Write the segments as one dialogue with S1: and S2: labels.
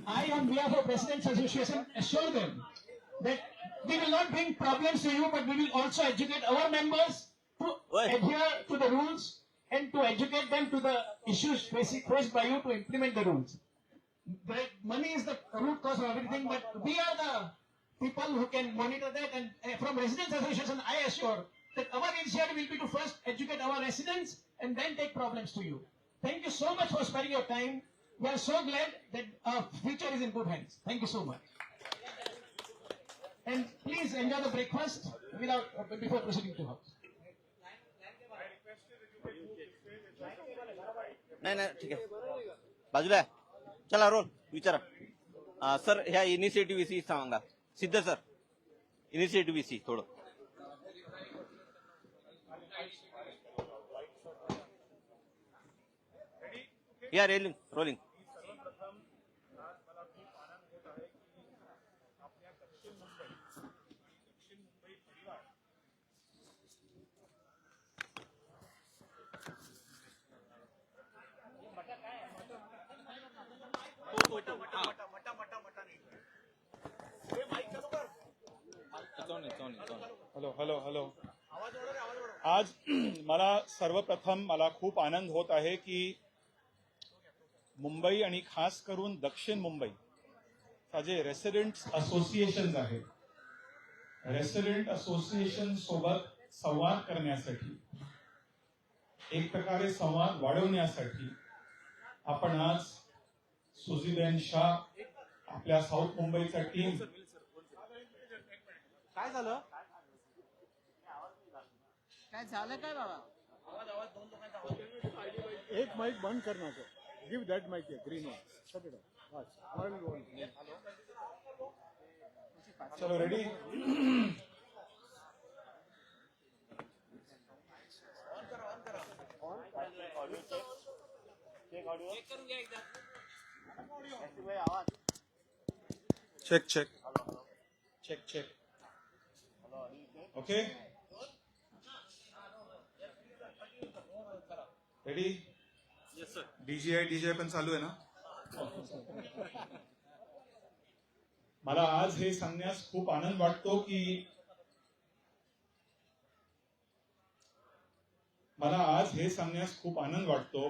S1: I, on behalf of Residents Association, assure them that we will not bring problems to you, but we will also educate our members to adhere to the rules and to educate them to the issues faced by you to implement the rules. Money is the root cause of everything, but we are the people who can monitor that. And from Residents Association, I assure that our initiative will be to first educate our residents and then take problems to you. Thank you so much for sparing your time. We are so glad that our future is in good hands. Thank you so much. And please enjoy the breakfast before proceeding to house.
S2: नाही ठीक आहे बाजूला आहे. चला role विचारा sir ह्या initiative विषयी सांगा. सिद्ध सर इनिशिएटिव्ह विषयी थोडं. या रोलिंग.
S3: Hello hello hello. आज मला खूप आनंद होत आहे की मुंबई आणि खास करून दक्षिण मुंबई जे रेसिडेंट्स असोसिएशन आहे, रेसिडेंट असोसिएशन सोबत संवाद करण्यासाठी, एक प्रकारे संवाद वाढवण्यासाठी आपण आज सुजीबेन शाह आपल्या साऊथ मुंबईचा टीम.
S2: काय झालं
S4: काय बाबा.
S5: एक माइक बंद करना sir. Give that mic green one. Shut it off.
S3: चलो ready. Check check check check. Okay ready.
S2: Yes sir.
S3: DGI पण चालू आहे ना. मला आज हे सांगण्यास खूप आनंद वाटतो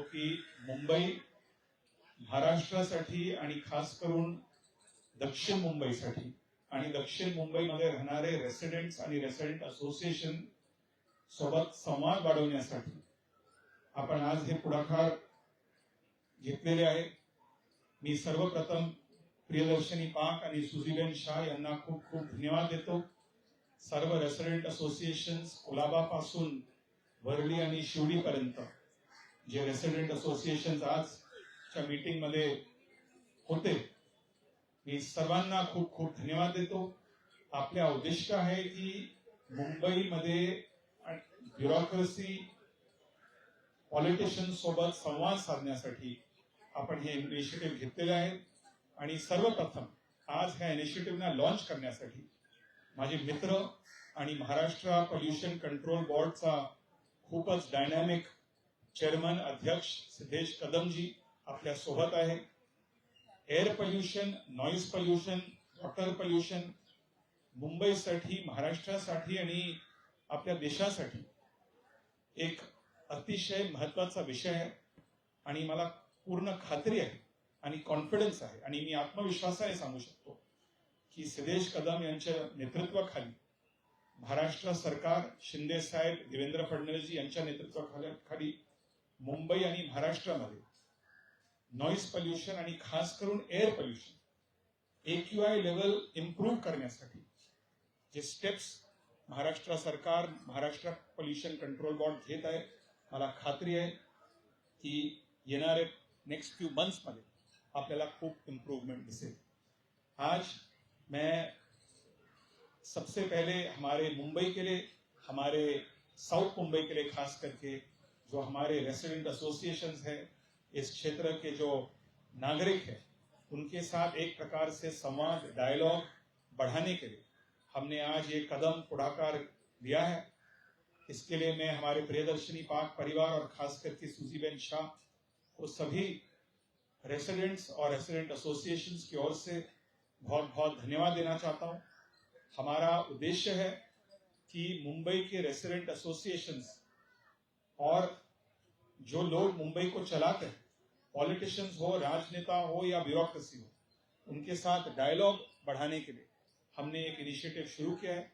S3: की मुंबई महाराष्ट्रासाठी आणि खास करून दक्षिण मुंबईसाठी आणि दक्षिण मुंबईमध्ये राहणारे रेसिडेंट्स आणि रेसिडेंट असोसिएशन सोबत संवाद वाढवण्यासाठी आपण आज हे पुढाकार घेतलेले आहे. मी सर्वप्रथम प्रियदर्शनी पाक आणि सुजीबेन शाह यांना खूप खूप धन्यवाद देतो. सर्व रेसिडेंट असोसिएशन कुलाबापासून वरळी आणि शिवडीपर्यंत जे रेसिडेंट असोसिएशन आजच्या मीटिंग मध्ये होते, मी सर्वांना खूप खूप धन्यवाद देतो. आपल्या उद्दिष्ट आहे की मुंबईमध्ये ब्युरोक्रेसी पॉलिटिशियन सोबत संवाद साधण्यासाठी आपण हे इनिशिएटिव्ह घेतलेले आहे. आणि सर्वप्रथम आज ह्या इनिशिएटिव्हला लॉन्च करण्यासाठी माझे मित्र आणि महाराष्ट्र पोल्युशन कंट्रोल बोर्डचा खूपच डायनॅमिक चेअरमन अध्यक्ष सिद्धेश कदमजी आपल्या सोबत आहे. Air pollution, noise pollution, water pollution मुंबईसाठी, महाराष्ट्रासाठी आणि आपल्या देशासाठी एक अतिशय महत्वाचा विषय आहे. आणि मला पूर्ण खात्री आहे आणि कॉन्फिडन्स आहे आणि मी आत्मविश्वासाने सांगू शकतो की सिद्धेश कदम यांच्या नेतृत्वाखाली महाराष्ट्र सरकार, शिंदे साहेब, देवेंद्र फडणवीस यांच्या नेतृत्वाखाली मुंबई आणि महाराष्ट्रामध्ये नॉइज पोल्युशन आणि खास करून air pollution AQI level improve करण्यासाठी जे स्टेप्स महाराष्ट्र सरकार, महाराष्ट्र पोल्युशन कंट्रोल बोर्ड घेत आहे, मला खात्री आहे की येणारे नेक्स्ट फ्यू मंथ्स मध्ये आपल्याला खूप इम्प्रूवमेंट दिसेल. आज मैं सबसे पहले हमारे मुंबई के लिए, हमारे साउथ मुंबई के लिए खास करके जो हमारे रेसिडेंट एसोसिएशंस हैं, इस क्षेत्र के जो नागरिक हैं, उनके साथ एक प्रकार से संवाद, डायलॉग बढ़ाने के लिए हमने आज ये कदम पुढाकार लिया है. इसके लिए मैं हमारे प्रियदर्शनी पाक परिवार और खास करके सुजीबेन शाह को सभी रेसिडेंट्स और रेसिडेंट एसोसिएशंस की ओर से बहुत बहुत धन्यवाद देना चाहता हूं। हमारा उद्देश्य है कि मुंबई के रेसिडेंट एसोसिएशंस और जो लोग मुंबई को चलाते हैं, पॉलिटिशियंस हो, राजनेता हो या ब्यूरोक्रेसी हो, उनके साथ डायलॉग बढ़ाने के लिए हमने एक इनिशिएटिव शुरू किया है।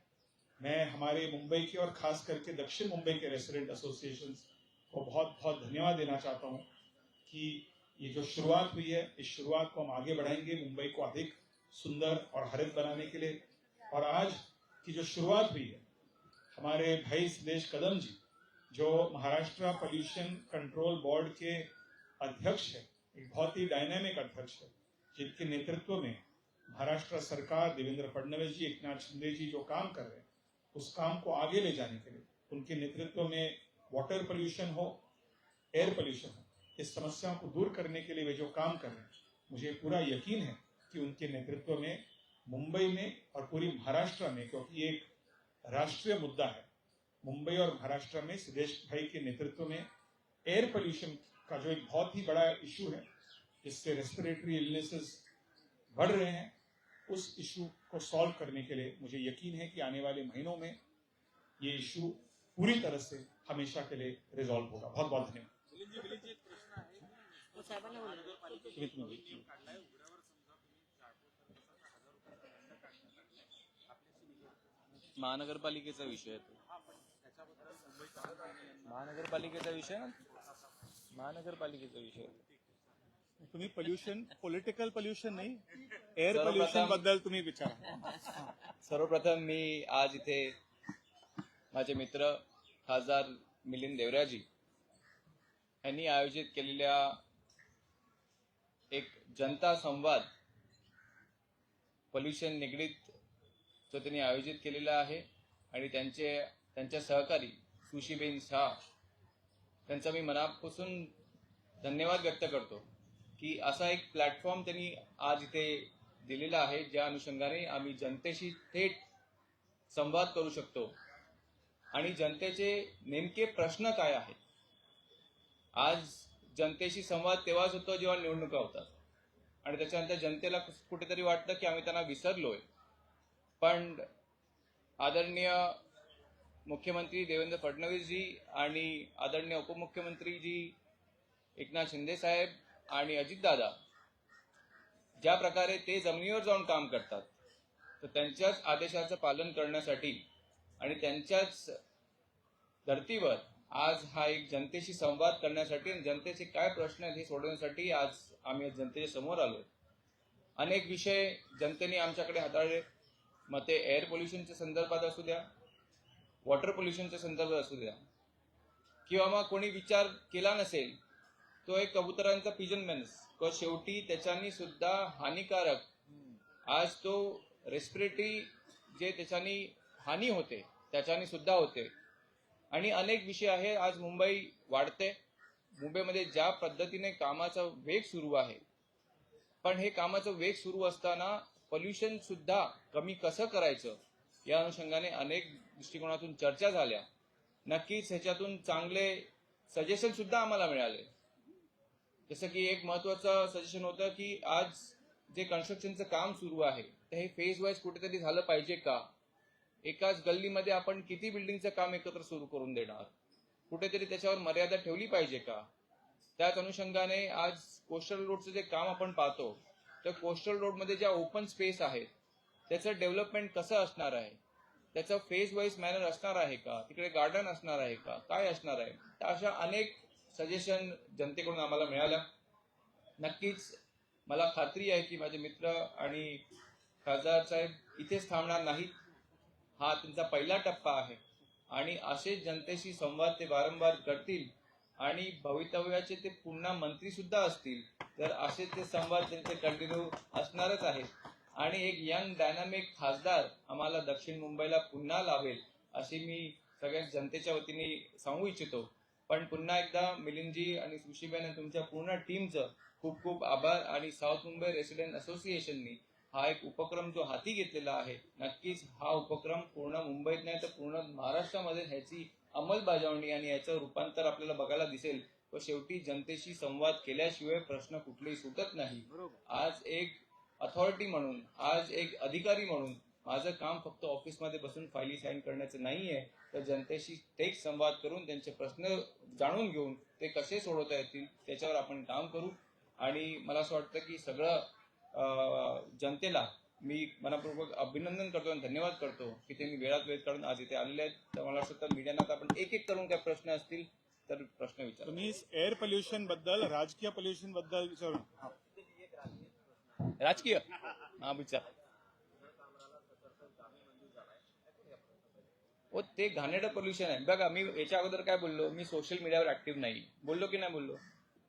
S3: मैं हमारे मुंबई के और खास करके दक्षिण मुंबई के रेसिडेंट एसोसिएशंस को बहुत बहुत धन्यवाद देना चाहता हूं कि ये जो शुरुआत हुई है, इस शुरुआत को हम आगे बढ़ाएंगे मुंबई को अधिक सुंदर और हरित बनाने के लिए। और आज की जो शुरुआत हुई है, हमारे भाई सुदेश कदम जी जो महाराष्ट्र पोल्यूशन कंट्रोल बोर्ड के अध्यक्ष है, एक बहुत ही डायनामिक अध्यक्ष है, जिनके नेतृत्व में महाराष्ट्र सरकार, देवेंद्र फडणवीस जी, एकनाथ शिंदे जी जो काम कर रहे हैं, उस काम को आगे ले जाने के लिए उनके नेतृत्व में वाटर पोल्यूशन हो, एयर पोल्यूशन हो, इस समस्याओं को दूर करने के लिए वे जो काम कर रहे हैं, मुझे पूरा यकीन है कि उनके नेतृत्व में मुंबई में और पूरी महाराष्ट्र में, क्योंकि ये एक राष्ट्रीय मुद्दा है, मुंबई और महाराष्ट्र में सुदेश भाई के नेतृत्व में एयर पोल्यूशन का जो एक बहुत ही बड़ा इशू है, जिससे रेस्पिरेटरी इलनेसेस बढ़ रहे हैं, उस इशू को सॉल्व करने के लिए मुझे यकीन है कि आने वाले महीनों में ये इशू पूरी तरह से हमेशा के लिए रिजॉल्व होगा। बहुत बहुत धन्यवाद।
S6: महानगरपालिकेचा विषय आहे तो. महानगरपालिकेचा विषय ना, महानगरपालिकेचा विषय.
S5: तुम्ही पोल्युशन, पॉलिटिकल पोल्युशन नाही, एअर पोल्युशन बद्दल तुम्ही विचारा.
S6: सर्वप्रथम मी आज इथे माझे मित्र खासदार मिलिंद देवराजी यांनी आयोजित केलेल्या एक जनता संवाद पोल्युशन निगडीत जो त्यांनी आयोजित केलेला आहे आणि त्यांच्या सहकारी सुशीबेन शाह त्यांचा मी मनापासून धन्यवाद व्यक्त करतो की असा एक प्लॅटफॉर्म त्यांनी आज इथे दिलेला आहे, ज्या अनुषंगाने आम्ही जनतेशी थेट संवाद करू शकतो आणि जनतेचे नेमके प्रश्न काय आहेत. आज जनतेशी संवाद तेव्हाच होतो जेव्हा निवडणुका होतात आणि त्याच्यानंतर जनतेला कुठेतरी वाटतं की आम्ही त्यांना विसरलोय. पण आदरणीय मुख्यमंत्री देवेंद्र फडणवीस जी आणि आदरणीय उपमुख्यमंत्री जी एकनाथ शिंदे साहेब आणि अजितदादा ज्या प्रकारे ते जमिनीवर जाऊन काम करतात, तर त्यांच्याच आदेशाचं पालन करण्यासाठी आणि त्यांच्याच धर्तीवर आज हा एक जनतेशी संवाद करण्यासाठी आणि जनतेचे काय प्रश्न आहेत हे सोडवण्यासाठी आज आम्ही जनतेच्या समोर आलोय. अनेक विषय जनतेने आमच्याकडे हाताळले, मग ते एअर पोल्युशनच्या संदर्भात असू द्या, वॉटर पोल्युशनच्या संदर्भात असू द्या, किंवा मग कोणी विचार केला नसेल तो एक कबुतरांचा पिजन मेन्स, शेवटी त्याच्यानी सुद्धा हानिकारक आज तो रेस्पिरेटरी जे त्याच्यानी हानी होते त्याच्यानी सुद्धा होते. आणि अनेक विषय आहे. आज मुंबई वाढते, मुंबईमध्ये ज्या पद्धतीने कामाचा वेग सुरू आहे, पण हे कामाचा वेग सुरू असताना पोल्युशन सुद्धा कमी कसं करायचं या अनुषंगाने अनेक दृष्टिकोनातून चर्चा झाल्या. नक्कीच ह्याच्यातून चांगले सजेशन सुद्धा आम्हाला मिळाले. जसं की एक महत्वाचं सजेशन होतं की आज जे कन्स्ट्रक्शनचं काम सुरू आहे ते हे फेज वाईज कुठेतरी झालं पाहिजे का. एकाच गल्लीमध्ये आपण किती बिल्डिंगचं काम एकत्र सुरू करून देणार, कुठेतरी त्याच्यावर मर्यादा ठेवली पाहिजे का. त्याच अनुषंगाने आज कोस्टल रोडचं जे काम आपण पाहतो, तर कोस्टल रोडमध्ये ज्या ओपन स्पेस आहेत त्याचं डेव्हलपमेंट कसं असणार आहे, त्याचं फेज वाईज मॅनर असणार आहे का, तिकडे गार्डन असणार आहे का, काय असणार आहे. तर अशा अनेक सजेशन जनतेकडून आम्हाला मिळाल्या. नक्कीच मला खात्री आहे की माझे मित्र आणि खासदार साहेब इथेच थांबणार नाहीत. हा त्यांचा पहिला टप्पा आहे आणि असे जनतेशी संवाद ते वारंवार करतील आणि भवितव्याचे ते पुन्हा मंत्री सुद्धा असतील, तर असे ते संवाद त्यांचे कंटिन्यू असणारच आहेत. आणि एक यंग डायनामिक खासदार आम्हाला दक्षिण मुंबईला पुन्हा लाभेल अशी मी सगळ्या जनतेच्या वतीने सांगू इच्छितो. पण पुन्हा एकदा मिलिंदजी आणि सुशीबेन तुमच्या पूर्ण टीमचं खूप खूप आभार. आणि साऊथ मुंबई रेसिडेंट असोसिएशननी हा एक उपक्रम जो हाती घेतलेला आहे, नक्कीच हा उपक्रम पूर्ण मुंबईत नाही तर पूर्ण महाराष्ट्रामध्ये ह्याची अंमलबजावणी आणि याचं रूपांतर आपल्याला बघायला दिसेल. व शेवटी जनतेशी संवाद केल्याशिवाय प्रश्न कुठलेही सुटत नाही. आज एक अथॉरिटी म्हणून, आज एक अधिकारी म्हणून माझं काम फक्त ऑफिसमध्ये बसून फायली साईन करण्याचं नाहीये, तर जनतेशी थेट संवाद करून त्यांचे प्रश्न जाणून घेऊन ते कसे सोडवता येतील त्याच्यावर आपण काम करू. आणि मला असं वाटतं की सगळं जनतेला मी मनापूर्वक अभिनंदन करतो आणि धन्यवाद करतो की त्यांनी वेळात वेळ काढून आज इथे आलेले आहेत. तर मला असं वाटतं मीडियाना आता आपण एक एक करून काय प्रश्न असतील तर प्रश्न विचारा.
S5: तुम्ही एअर पोल्युशन बद्दल, राजकीय पोल्युशन बद्दल विचारून.
S6: राजकीय हा विचार. हो, ते घाणेरडं पोल्युशन आहे. बघा, मी याच्या अगोदर काय बोललो, मी सोशल मीडियावर ऍक्टिव्ह नाही बोललो की नाही बोललो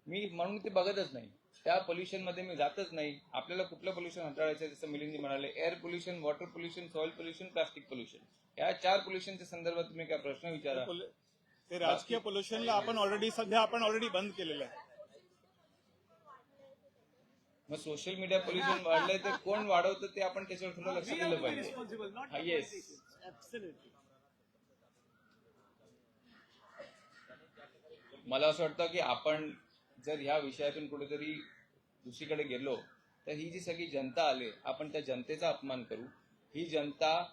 S6: मी, म्हणून ते बघतच नाही. त्या पोल्युशन मध्ये मी जातच नाही. आपल्याला कुठलं पोल्युशन हाताळायचं, जसं मिलिंदजी म्हणाले, air pollution, water pollution, soil pollution, plastic pollution, या 4 पोल्युशनच्या संदर्भात तुम्ही काय प्रश्न विचारा.
S5: ते राजकीय पोल्युशनला आपण ऑलरेडी बंद केलेलं आहे.
S6: मग सोशल मीडिया पोल्युशन वाढलंय तर कोण वाढवतं ते आपण त्याच्यावर थोडं लक्ष दिलं पाहिजे. येस, मला असं वाटतं की आपण जर ह्या विषयातून कुठेतरी दुसरीकडे गेलो तर ही जी सगळी जनता आली, आपण त्या जनतेचा अपमान करू. ही जनता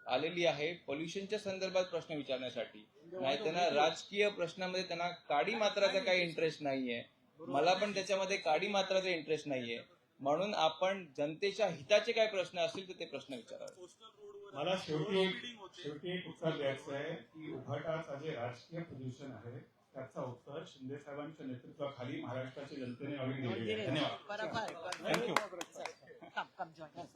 S6: आलेली आहे पोल्युशनच्या संदर्भात प्रश्न विचारण्यासाठी, नाही त्यांना राजकीय प्रश्नामध्ये त्यांना काडी मात्राचा काही इंटरेस्ट नाहीये. मला पण त्याच्यामध्ये काडी मात्राचा इंटरेस्ट नाहीये. म्हणून आपण जनतेच्या हिताचे काय प्रश्न असतील तर ते प्रश्न विचारावे.
S3: मला शेवटी एक उत्तर द्यायचं आहे की उभाटाचा जे राजकीय पोल्युशन आहे त्याचा उत्तर शिंदे साहेबांच्या नेतृत्वाखाली महाराष्ट्राच्या जनतेने ऑलरेडी दिलेले आहे. धन्यवाद.
S5: थँक्यू.
S4: Come, join us.